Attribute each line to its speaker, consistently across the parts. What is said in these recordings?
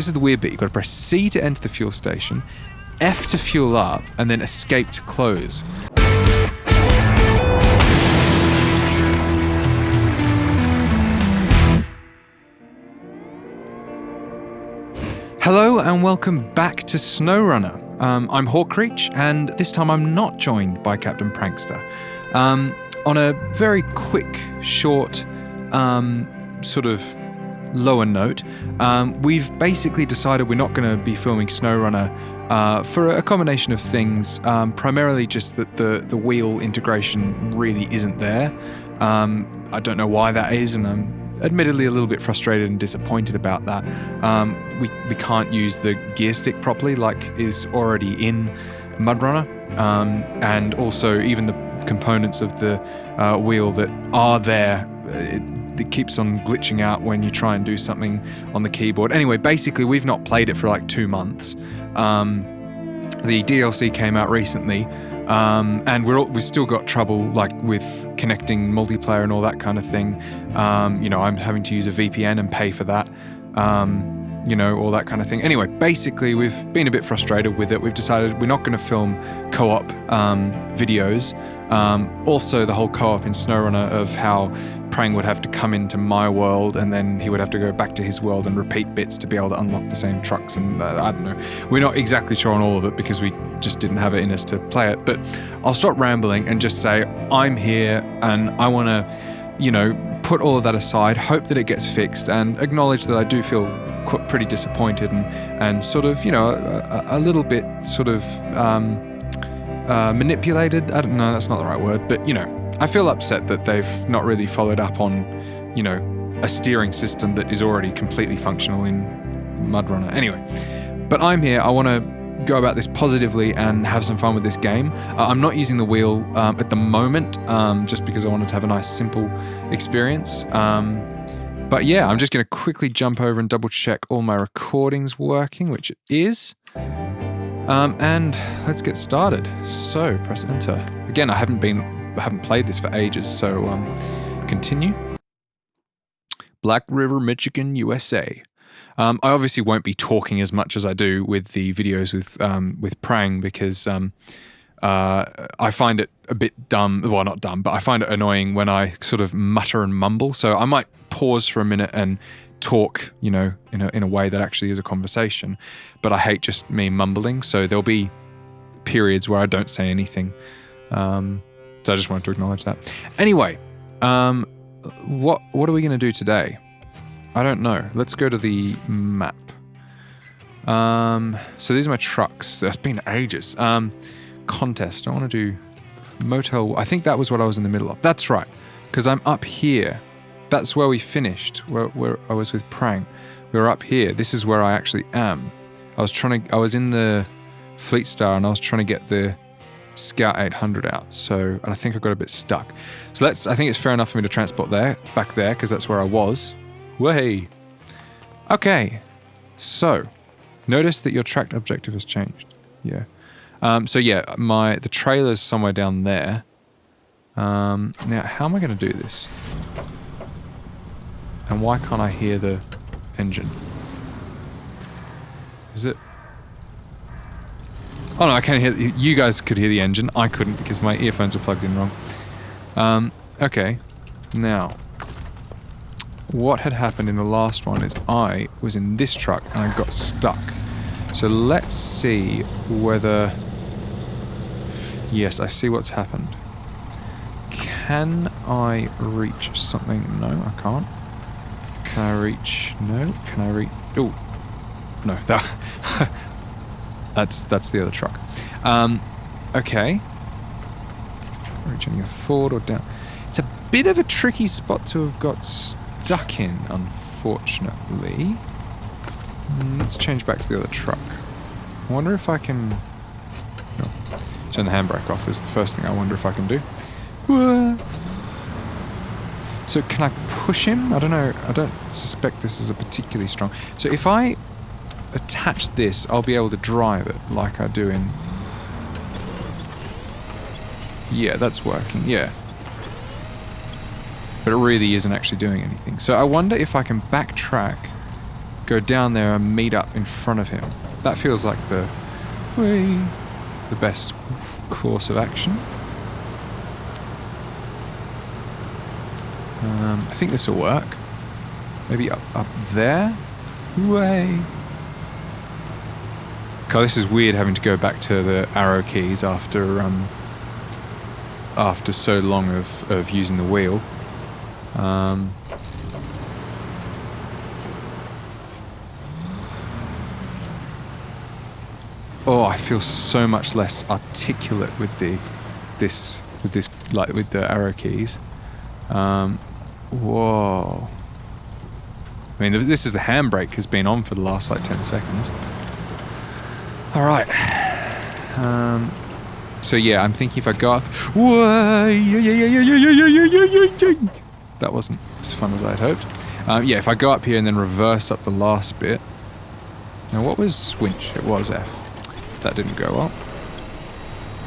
Speaker 1: this is the weird bit. You've got to press C to enter the fuel station, F to fuel up, and then escape to close. Hello and welcome back to Snowrunner. I'm Hawkreach, and this time I'm not joined by Captain Prangster. On a very quick, short, sort of lower note, we've basically decided we're not going to be filming Snowrunner for a combination of things, primarily just that the wheel integration really isn't there. I don't know why that is, and I'm admittedly a little bit frustrated and disappointed about that. We can't use the gear stick properly like is already in MudRunner, and also even the components of the wheel that are there, it keeps on glitching out when you try and do something on the keyboard. Anyway, basically we've not played it for like 2 months. The DLC came out recently, and we've still got trouble like with connecting multiplayer and all that kind of thing. I'm having to use a VPN and pay for that. All that kind of thing. Anyway, basically we've been a bit frustrated with it. We've decided we're not going to film co-op videos. Also the whole co-op in Snowrunner of how Prang would have to come into my world and then he would have to go back to his world and repeat bits to be able to unlock the same trucks, and I don't know. We're not exactly sure on all of it because we just didn't have it in us to play it. But I'll stop rambling and just say I'm here and I want to, put all of that aside, hope that it gets fixed, and acknowledge that I do feel pretty disappointed and sort of, a little bit sort of manipulated. I don't know, that's not the right word, but I feel upset that they've not really followed up on, a steering system that is already completely functional in MudRunner. Anyway, but I'm here. I want to go about this positively and have some fun with this game. I'm not using the wheel at the moment, just because I wanted to have a nice, simple experience. But yeah, I'm just going to quickly jump over and double check all my recordings working, which it is. And let's get started. So press enter. Again, I haven't played this for ages, so continue. Black River, Michigan, USA. I obviously won't be talking as much as I do with the videos with Prang because I find it a bit dumb. Well, not dumb, but I find it annoying when I sort of mutter and mumble. So I might pause for a minute and talk, in a way that actually is a conversation. But I hate just me mumbling. So there'll be periods where I don't say anything. So I just wanted to acknowledge that. Anyway, what are we going to do today? I don't know. Let's go to the map. So these are my trucks. It's been ages. Contest. I want to do motel. I think that was what I was in the middle of. That's right, because I'm up here. That's where we finished. Where I was with Prang. We were up here. This is where I actually am. I was in the Fleet Star and I was trying to get the Scout 800 out. And I think I got a bit stuck. So I think it's fair enough for me to transport back there, because that's where I was. Way. Okay. So, notice that your tracked objective has changed. Yeah. The trailer's somewhere down there. Now, how am I going to do this? And why can't I hear the engine? Is it? Oh no, I can't hear. You guys could hear the engine. I couldn't because my earphones are plugged in wrong. Okay. Now, what had happened in the last one is I was in this truck and I got stuck. So let's see whether... Yes, I see what's happened. Can I reach something? No, I can't. Can I reach... No. Can I reach... Oh. No. That's the other truck. Okay. Reaching it forward or down. It's a bit of a tricky spot to have got stuck in, unfortunately. Let's change back to the other truck. I wonder if I can... Oh, turn the handbrake off is the first thing I wonder if I can do. So can I push him? I don't know. I don't suspect this is a particularly strong... So if I attach this, I'll be able to drive it like I do in... Yeah, that's working. Yeah. But it really isn't actually doing anything. So I wonder if I can backtrack, go down there and meet up in front of him. That feels like the best course of action. I think this will work. Maybe up there? Way. God, this is weird having to go back to the arrow keys after so long of using the wheel. Oh, I feel so much less articulate with this like with the arrow keys. Whoa. I mean, this is the handbrake has been on for the last like 10 seconds. All right. So yeah, I'm thinking if I go up, that wasn't as fun as I'd hoped. Yeah, if I go up here and then reverse up the last bit. Now, what was winch? It was F. That didn't go up.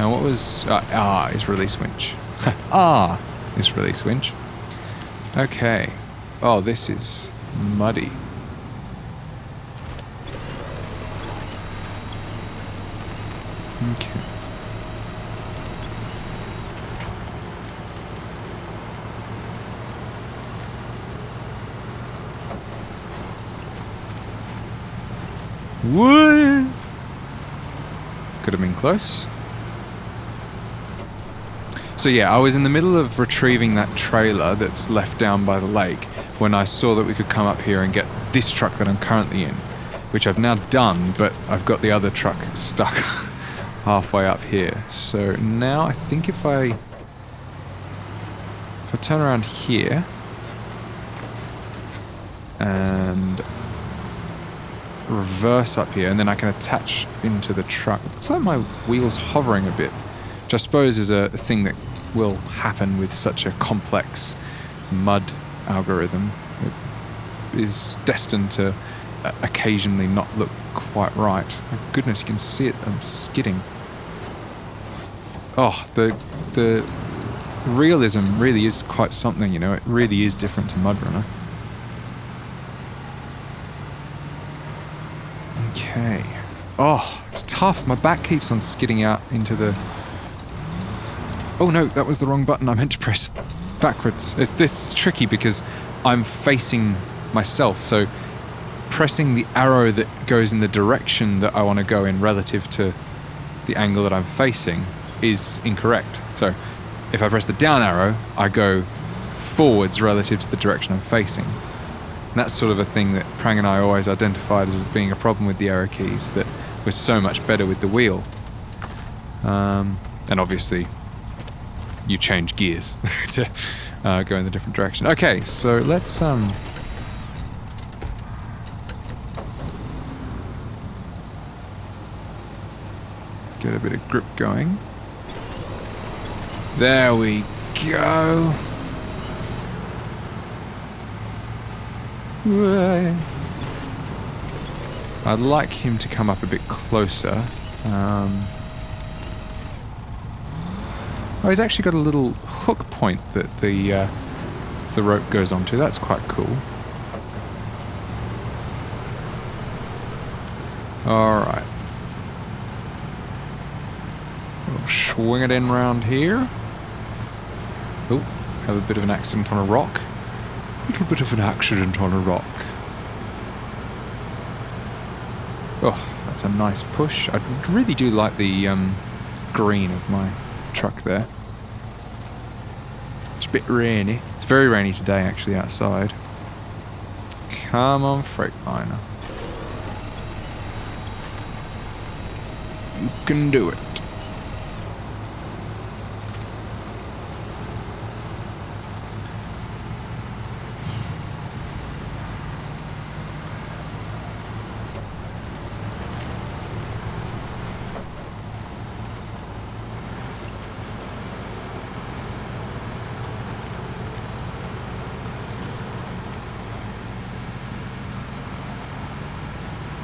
Speaker 1: Now, what was R is release winch. R is release winch. Okay. Oh, this is muddy. Okay. What? Could have been close. So yeah, I was in the middle of retrieving that trailer that's left down by the lake when I saw that we could come up here and get this truck that I'm currently in, which I've now done, but I've got the other truck stuck halfway up here. So now I think if I turn around here and reverse up here, and then I can attach into the truck. Looks like my wheel's hovering a bit, which I suppose is a thing that will happen with such a complex mud algorithm. It is destined to occasionally not look quite right. My goodness, you can see it. I'm skidding. Oh, the realism really is quite something, you know. It really is different to MudRunner. Okay. Oh, it's tough. My back keeps on skidding out into the... Oh no, that was the wrong button. I meant to press backwards. This is tricky because I'm facing myself, so pressing the arrow that goes in the direction that I want to go in relative to the angle that I'm facing is incorrect. So if I press the down arrow, I go forwards relative to the direction I'm facing. And that's sort of a thing that Prang and I always identified as being a problem with the arrow keys that was so much better with the wheel. And obviously, you change gears to go in the different direction. Okay, so let's get a bit of grip going. There we go. I'd like him to come up a bit closer. Oh, he's actually got a little hook point that the rope goes onto. That's quite cool. Alright. We'll swing it in round here. Oh, have a bit of an accident on a rock. A little bit of an accident on a rock. Oh, that's a nice push. I really do like the green of my truck there. It's a bit rainy. It's very rainy today, actually, outside. Come on, Freightliner. You can do it.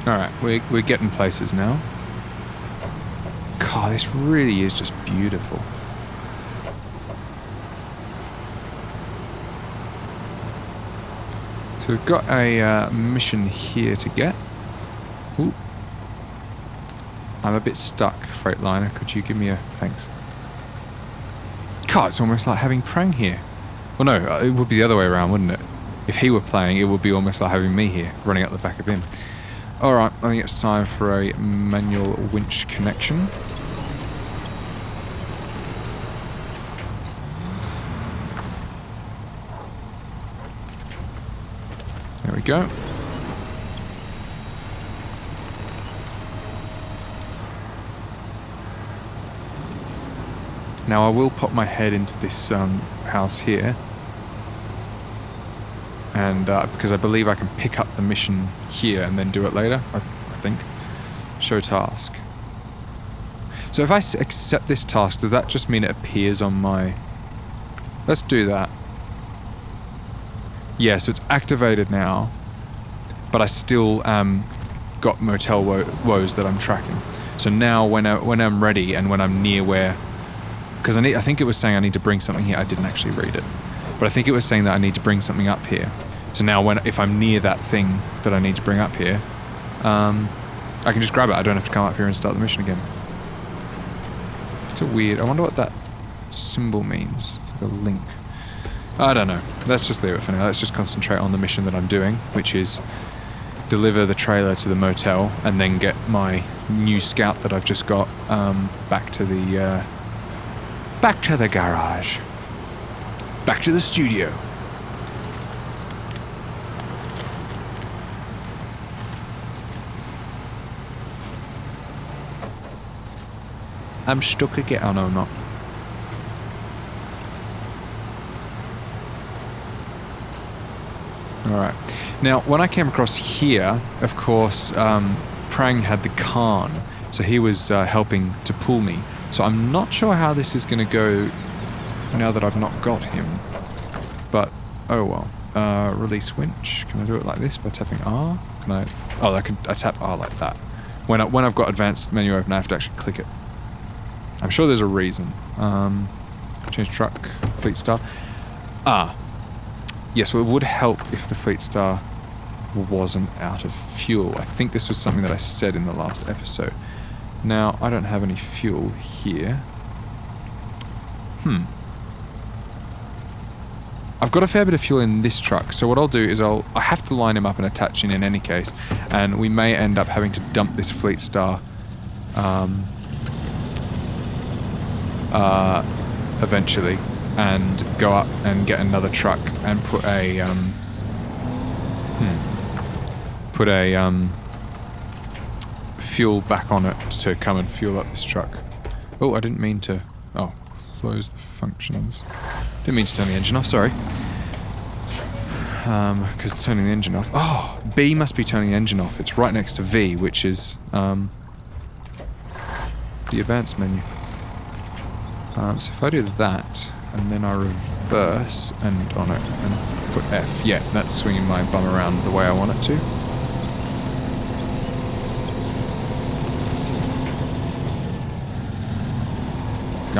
Speaker 1: Alright, we're getting places now. God, this really is just beautiful. So we've got a mission here to get. Ooh. I'm a bit stuck, Freightliner. Could you give me a... Thanks. God, it's almost like having Prang here. Well, no, it would be the other way around, wouldn't it? If he were playing, it would be almost like having me here, running up the back of him. Alright, I think it's time for a manual winch connection. There we go. Now I will pop my head into this house here, and because I believe I can pick up the mission here and then do it later, I think. Show task. So if I accept this task, does that just mean it appears on my... Let's do that. Yeah, so it's activated now, but I still got motel woes that I'm tracking. So now when I'm ready and when I'm near where... Because I think it was saying I need to bring something here. I didn't actually read it. But I think it was saying that I need to bring something up here. So now if I'm near that thing that I need to bring up here, I can just grab it. I don't have to come up here and start the mission again. It's a weird... I wonder what that symbol means. It's like a link. I don't know. Let's just leave it for now. Let's just concentrate on the mission that I'm doing, which is deliver the trailer to the motel and then get my new scout that I've just got back to the garage. Back to the studio. I'm stuck again. Oh no, I'm not. Alright. Now, when I came across here, of course, Prang had the Khan, so he was helping to pull me. So I'm not sure how this is going to go now that I've not got him. But, oh well. Release winch. Can I do it like this by tapping R? Can I... Oh, I tap R like that. When I've got advanced menu open, I have to actually click it. I'm sure there's a reason. Change truck, Fleet Star. Ah. Yes, well, it would help if the Fleet Star wasn't out of fuel. I think this was something that I said in the last episode. Now, I don't have any fuel here. I've got a fair bit of fuel in this truck, so what I'll do is I have to line him up and attach in any case, and we may end up having to dump this Fleet Star eventually, and go up and get another truck and put a fuel back on it to come and fuel up this truck. Oh, I didn't mean to... Oh, close the functions. Didn't mean to turn the engine off, sorry. Because it's turning the engine off. Oh, B must be turning the engine off. It's right next to V, which is the advanced menu. So if I do that, and then I reverse, and put F. Yeah, that's swinging my bum around the way I want it to. Oh.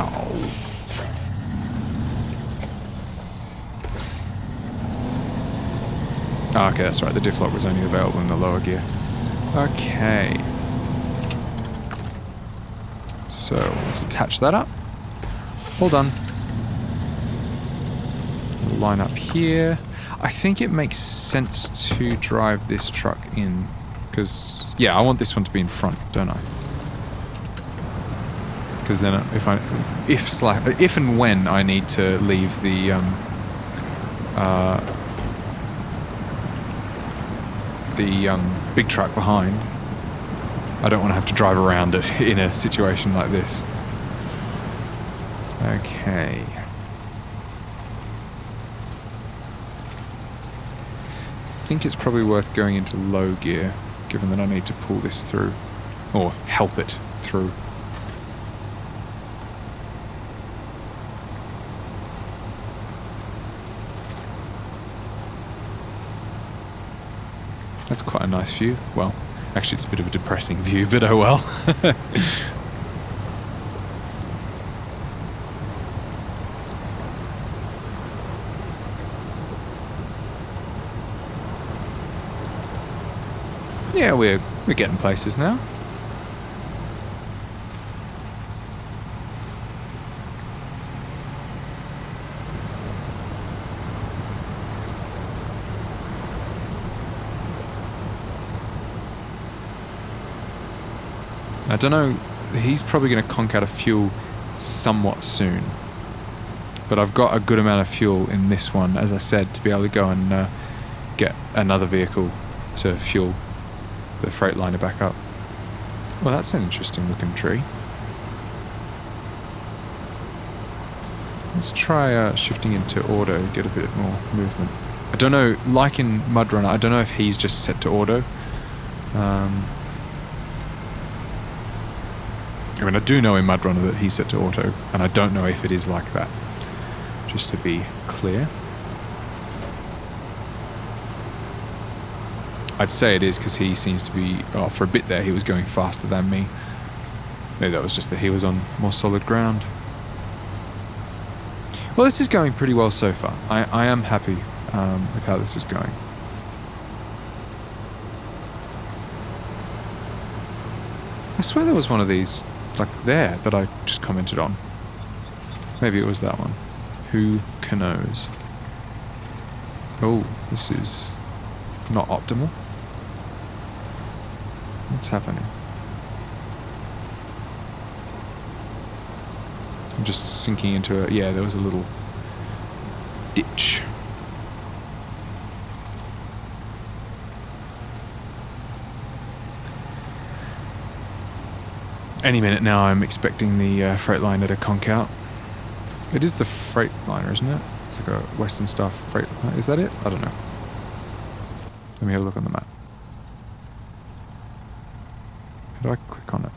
Speaker 1: Oh, okay, that's right. The diff lock was only available in the lower gear. Okay. So let's attach that up. All done. We'll line up here. I think it makes sense to drive this truck in, because yeah, I want this one to be in front, don't I? Because then if and when I need to leave the big truck behind, I don't want to have to drive around it in a situation like this. Okay. I think it's probably worth going into low gear, given that I need to pull this through, or help it through. That's quite a nice view. Well, actually it's a bit of a depressing view, but oh well. Yeah, we're getting places now. I don't know, he's probably going to conk out of fuel somewhat soon. But I've got a good amount of fuel in this one, as I said, to be able to go and get another vehicle to fuel the Freightliner back up. Well, that's an interesting looking tree. Let's try shifting into auto, get a bit more movement. I don't know, like in Mudrunner, I don't know if he's just set to auto. I mean, I do know in Mudrunner that he's set to auto, and I don't know if it is like that. Just to be clear. I'd say it is because he seems to be, oh, for a bit there he was going faster than me. Maybe that was just that he was on more solid ground. Well, this is going pretty well so far. I am happy with how this is going. I swear there was one of these, like there, that I just commented on. Maybe it was that one. Who knows? Oh, this is not optimal. What's happening? I'm just sinking into a... Yeah, there was a little ditch. Any minute now I'm expecting the Freightliner to conk out. It is the Freightliner, isn't it? It's like a Western Star Freightliner. Is that it? I don't know. Let me have a look on the map. How do I click on it?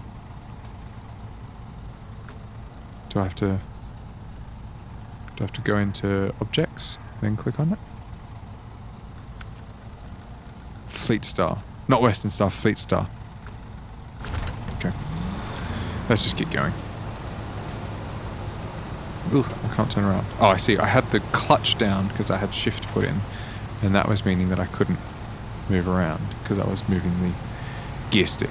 Speaker 1: Do I have to go into objects, then click on it? Fleet Star. Not Western Star, Fleet Star. Okay. Let's just keep going. Ooh, I can't turn around. Oh, I see. I had the clutch down because I had shift put in, and that was meaning that I couldn't move around because I was moving the gear stick.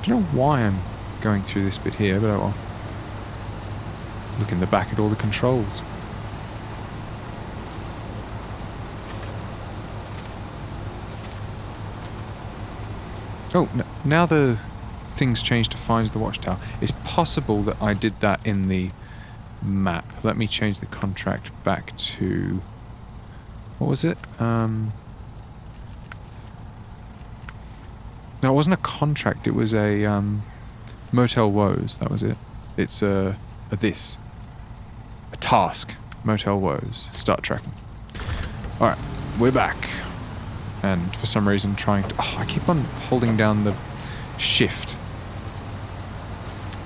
Speaker 1: I don't know why I'm going through this bit here, but I will look in the back at all the controls. Oh, now the things changed to find the watchtower. It's possible that I did that in the map. Let me change the contract back to... What was it? No, it wasn't a contract. It was a Motel Woes. That was it. It's a task. Motel Woes. Start tracking. Alright, we're back. And for some reason trying to... Oh, I keep on holding down the shift.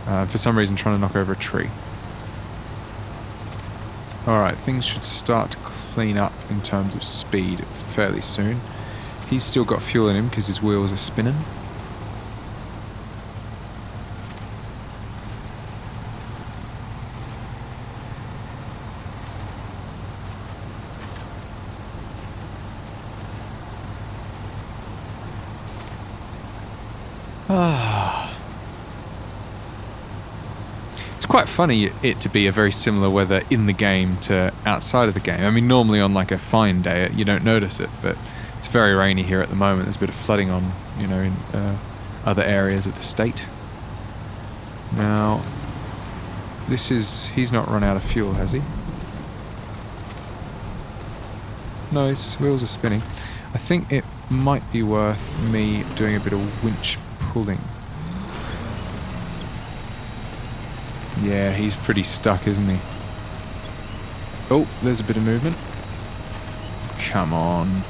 Speaker 1: For some reason trying to knock over a tree. Alright, things should start to clean up in terms of speed fairly soon. He's still got fuel in him because his wheels are spinning. It's quite funny it to be a very similar weather in the game to outside of the game. I mean, normally on like a fine day you don't notice it, but it's very rainy here at the moment. There's a bit of flooding on, you know, in other areas of the state. Now, he's not run out of fuel, has he? No, his wheels are spinning. I think it might be worth me doing a bit of winch pulling. Yeah, he's pretty stuck, isn't he? Oh, there's a bit of movement. Come on.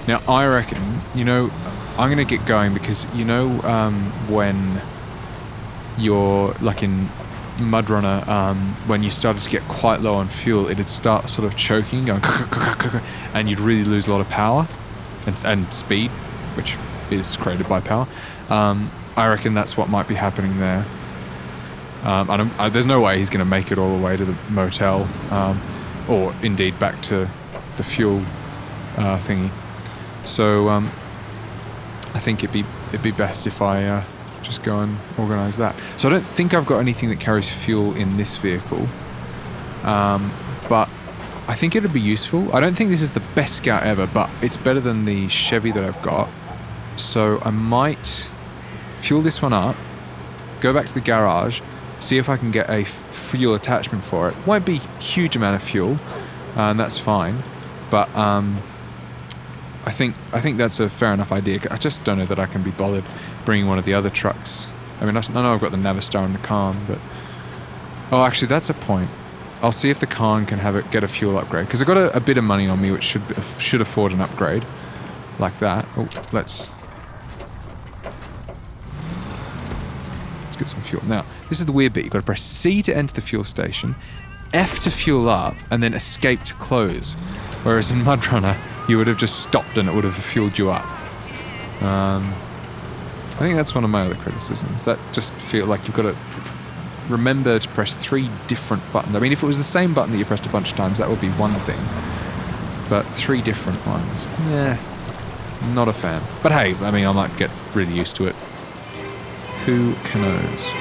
Speaker 1: Now, I reckon, you know, I'm going to get going because, you know, when you're, like in Mudrunner, when you started to get quite low on fuel, it'd start sort of choking, going and you'd really lose a lot of power and speed, which is created by power. I reckon that's what might be happening there. There's no way he's going to make it all the way to the motel, or indeed back to the fuel thingy. So I think it'd be best if I just go and organise that. So I don't think I've got anything that carries fuel in this vehicle, but I think it'd be useful. I don't think this is the best Scout ever, but it's better than the Chevy that I've got. So I might fuel this one up, go back to the garage, see if I can get a fuel attachment for it. Won't be a huge amount of fuel, and that's fine. But I think that's a fair enough idea. I just don't know that I can be bothered bringing one of the other trucks. I mean, I know I've got the Navistar and the Khan, but... Oh, actually, that's a point. I'll see if the Khan can get a fuel upgrade, because I've got a bit of money on me which should afford an upgrade like that. Oh, let's get some fuel. Now, this is the weird bit. You've got to press C to enter the fuel station, F to fuel up, and then escape to close. Whereas in Mudrunner, you would have just stopped and it would have fueled you up. I think that's one of my other criticisms. That just feel like you've got to remember to press 3 different buttons. I mean, if it was the same button that you pressed a bunch of times, that would be one thing. But 3 different ones, not a fan. But hey, I mean, I might get really used to it. Who knows?